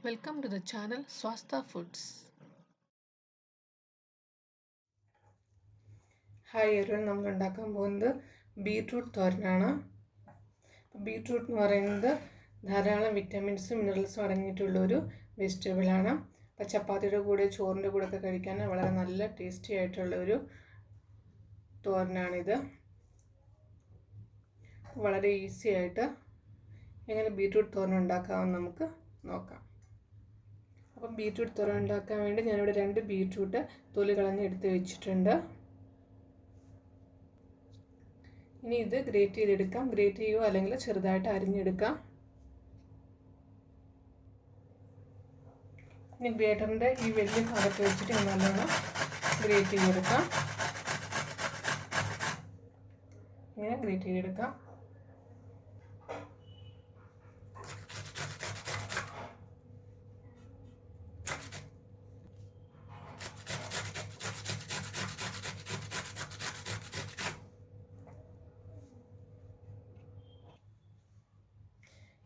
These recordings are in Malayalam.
Welcome to the channel Swastha Foods. Hi everyone, നമ്മൾ ഉണ്ടാക്കാൻ പോകുന്നത് ബീട്രൂട്ട് തോരനാണ്. ബീട്രൂട്ട് എന്ന് പറയുന്നത് ധാരാളം വിറ്റാമിൻസും മിനറൽസും അടങ്ങിയിട്ടുള്ള ഒരു വെജിറ്റബിളാണ്. അപ്പോൾ ചപ്പാത്തിയുടെ കൂടെ ചോറിൻ്റെ കൂടെ ഒക്കെ കഴിക്കാൻ വളരെ നല്ല ടേസ്റ്റി ആയിട്ടുള്ള ഒരു തോരനാണിത്. വളരെ ഈസി ആയിട്ട് എങ്ങനെ ബീട്രൂട്ട് തോരൻ ഉണ്ടാക്കാമെന്ന് നമുക്ക് നോക്കാം. അപ്പം ബീട്രൂട്ട് തോരൻ ഉണ്ടാക്കാൻ വേണ്ടി ഞാനിവിടെ 2 ബീട്രൂട്ട് തൊലി കളഞ്ഞ് എടുത്ത് വെച്ചിട്ടുണ്ട്. ഇനി ഇത് ഗ്രേറ്റ് ചെയ്തെടുക്കാം. ഗ്രേറ്റ് ചെയ്യുകയോ അല്ലെങ്കിൽ ചെറുതായിട്ട് അരിഞ്ഞെടുക്കാം. ഇനി ഗ്രേറ്ററിൻ്റെ ഈ വലിയ ഭാഗത്ത് വെച്ചിട്ട് നല്ലോണം ഗ്രേറ്റ് ചെയ്തെടുക്കാം. ഇങ്ങനെ ഗ്രേറ്റ് ചെയ്തെടുക്കാം.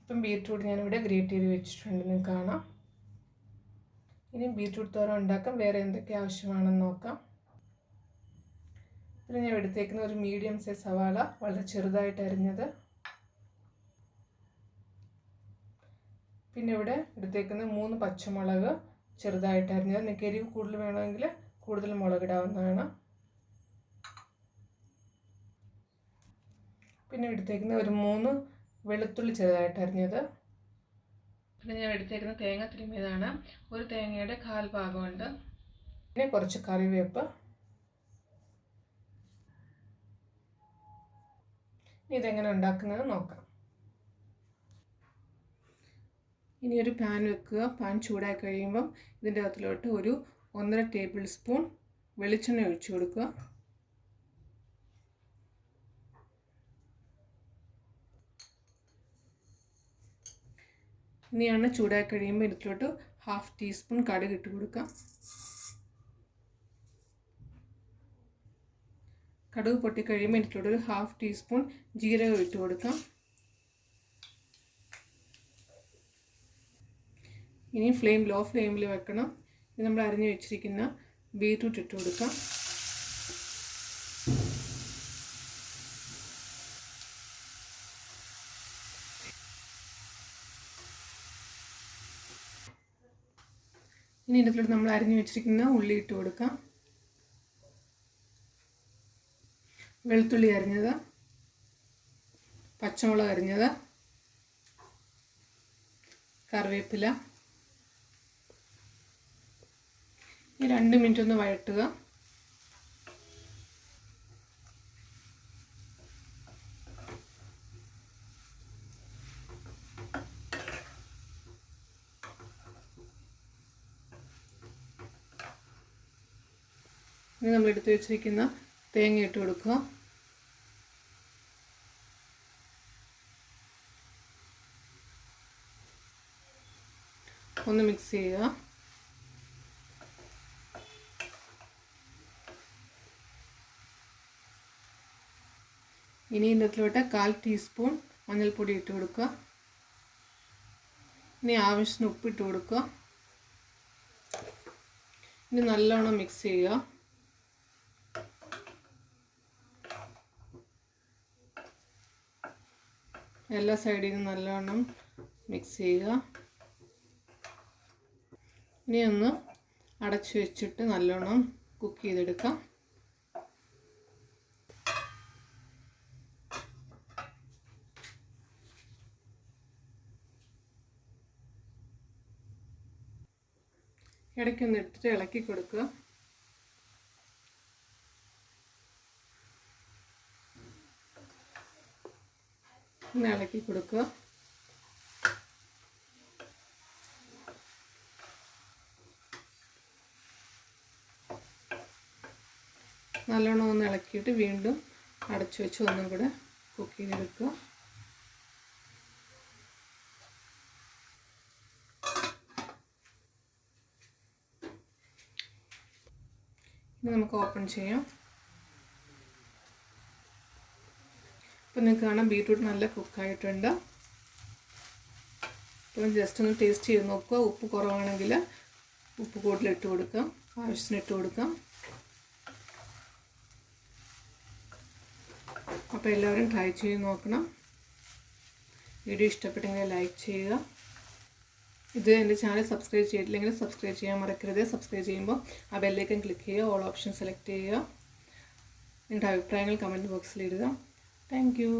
ഇപ്പം ബീട്രൂട്ട് ഞാനിവിടെ ഗ്രേറ്റ് ചെയ്ത് വെച്ചിട്ടുണ്ട്, നിങ്ങൾക്ക് കാണാം. ഇനി ബീട്രൂട്ട് തോരൻ ഉണ്ടാക്കാം. വേറെ എന്തൊക്കെ ആവശ്യമാണെന്ന് നോക്കാം. പിന്നെ ഞാൻ എടുത്തേക്കുന്ന ഒരു മീഡിയം സൈസ് സവാള വളരെ ചെറുതായിട്ട് അരിഞ്ഞത്. പിന്നെ ഇവിടെ എടുത്തേക്കുന്ന 3 പച്ചമുളക് ചെറുതായിട്ട് അരിഞ്ഞത്. നിങ്ങൾക്ക് എരിവ് കൂടുതൽ വേണമെങ്കിൽ കൂടുതൽ മുളകിടാവുന്നതാണ്. പിന്നെ എടുത്തേക്കുന്ന ഒരു 3 വെളുത്തുള്ളി ചെറുതായിട്ട് അരിഞ്ഞത്. പിന്നെ ഞാൻ എടുത്തേക്കുന്ന തേങ്ങ തിരുമ്മിയതാണ്. ഒരു തേങ്ങയുടെ 1/4 ഭാഗമുണ്ട്. പിന്നെ കുറച്ച് കറിവേപ്പ്. ഇതെങ്ങനെ ഉണ്ടാക്കുന്നത് നോക്കാം. ഇനി ഒരു പാൻ വെക്കുക. പാൻ ചൂടായി കഴിയുമ്പം ഇതിൻ്റെ അകത്തിലോട്ട് ഒരു 1.5 ടേബിൾ സ്പൂൺ വെളിച്ചെണ്ണ ഒഴിച്ചു കൊടുക്കുക. ഇനി എണ്ണ ചൂടായി കഴിയുമ്പോൾ ഇതിലോട്ട് 1/2 ടീസ്പൂൺ കടുക് ഇട്ട് കൊടുക്കാം. കടുക് പൊട്ടിക്കഴിയുമ്പോൾ ഇതിലോട്ട് ഒരു 1/2 ടീസ്പൂൺ ജീരകം ഇട്ട് കൊടുക്കാം. ഇനി ലോ ഫ്ലെയിമിൽ വെക്കണം. ഇത് നമ്മൾ അരിഞ്ഞു വെച്ചിരിക്കുന്ന ബീറ്റ്റൂട്ട് ഇട്ട് കൊടുക്കാം. ഇനി ഇതിലോട്ട് നമ്മൾ അരിഞ്ഞു വെച്ചിരിക്കുന്ന ഉള്ളി ഇട്ട് കൊടുക്കാം. വെളുത്തുള്ളി അരിഞ്ഞത്, പച്ചമുളക് അരിഞ്ഞത്, കറിവേപ്പില. ഈ 2 മിനിറ്റ് ഒന്ന് വഴട്ടുക. ഇനി നമ്മൾ എടുത്ത് വെച്ചിരിക്കുന്ന തേങ്ങ ഇട്ട് കൊടുക്കുക. ഒന്ന് മിക്സ് ചെയ്യുക. ഇനി ഇതിലോട്ട് 1/4 ടീസ്പൂൺ മഞ്ഞൾപ്പൊടി ഇട്ട് കൊടുക്കുക. ഇനി ആവശ്യത്തിന് ഉപ്പിട്ട് കൊടുക്കുക. ഇനി നല്ലോണം മിക്സ് ചെയ്യുക. എല്ലാ സൈഡിൽ നിന്നും നല്ലോണം മിക്സ് ചെയ്യുക. ഇനി ഒന്ന് അടച്ചു വെച്ചിട്ട് നല്ലോണം കുക്ക് ചെയ്തെടുക്കാം. ഇടയ്ക്കൊന്ന് എടുത്തിട്ട് ഇളക്കി കൊടുക്കുക. ഒന്ന് ഇളക്കി കൊടുക്കുക. നല്ലോണം ഒന്ന് ഇളക്കിയിട്ട് വീണ്ടും അടച്ചു വെച്ച് ഒന്നും കൂടെ കുക്ക് ചെയ്തെടുക്കുക. ഇനി നമുക്ക് ഓപ്പൺ ചെയ്യാം. ഇപ്പോൾ നിങ്ങൾക്ക് കാണാം ബീട്രൂട്ട് നല്ല കുക്കായിട്ടുണ്ട്. അപ്പോൾ ജസ്റ്റ് ഒന്ന് ടേസ്റ്റ് ചെയ്ത് നോക്കുക. ഉപ്പ് കുറവാണെങ്കിൽ ഉപ്പ് കൂടുതലിട്ട് കൊടുക്കാം, ആവശ്യത്തിന് ഇട്ട് കൊടുക്കാം. അപ്പോൾ എല്ലാവരും ട്രൈ ചെയ്ത് നോക്കണം. വീഡിയോ ഇഷ്ടപ്പെട്ടെങ്കിൽ ലൈക്ക് ചെയ്യുക. ഇത് എൻ്റെ ചാനൽ സബ്സ്ക്രൈബ് ചെയ്തിട്ടില്ലെങ്കിൽ സബ്സ്ക്രൈബ് ചെയ്യാൻ മറക്കരുത്. സബ്സ്ക്രൈബ് ചെയ്യുമ്പോൾ ആ ബെല്ലൈക്കൺ ക്ലിക്ക് ചെയ്യുക, ഓൾ ഓപ്ഷൻ സെലക്ട് ചെയ്യുക. നിങ്ങളുടെ അഭിപ്രായങ്ങൾ കമൻറ്റ് ബോക്സിൽ ഇടുക. Thank you.